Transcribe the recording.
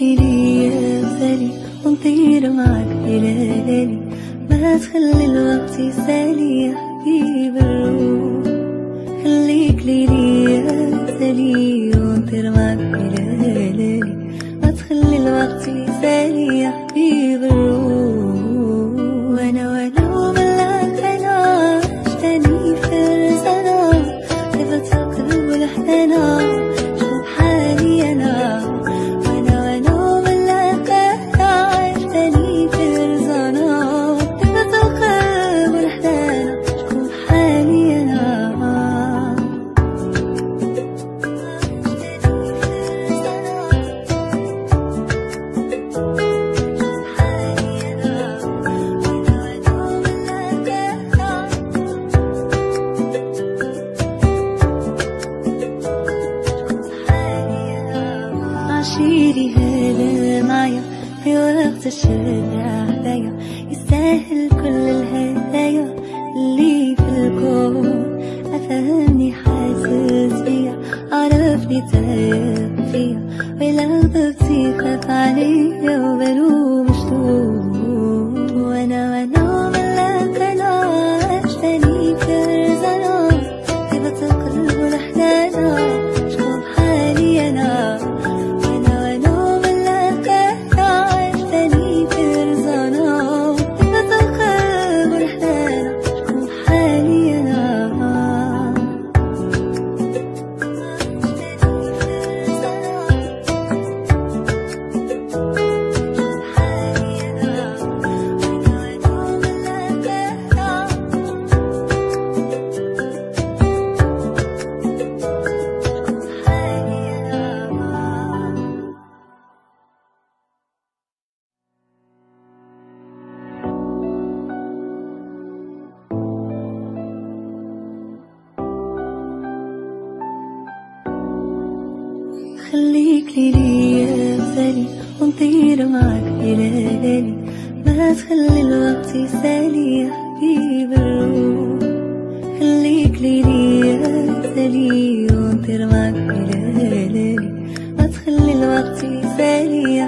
ليلي يا غالي ونطير معاك في ليالي، ما تخلي الوقت يسالي يا حبيب الروح. خليك ليلي يا غالي ونطير معاك في ليالي، ما تخلي الوقت يسالي يا حبيب الروح. وانا وبلاك انا عشتني في رزانا، كيف القلب والحنانا شوف حالي انا. عشيري هذا معايا في وقت الشدة عليا، يستاهل كل الهدايا اللي في الكون. أفهمني حاسس بيا، عرفني تايه فيا، ولو ضبطي خاف عليا وبلوم مشتوق. وانا ملاك انا عشتني في رزانا، كيف القلب والحنانا شوف حالي انا. خليك ليلي يا غالي ونطير معاك في ليالي، ما تخلي الوقت يسالي يا حبيب الروح. خليك ليلي يا غالي ونطير معاك في ليالي، ما تخلي الوقت يسالي يا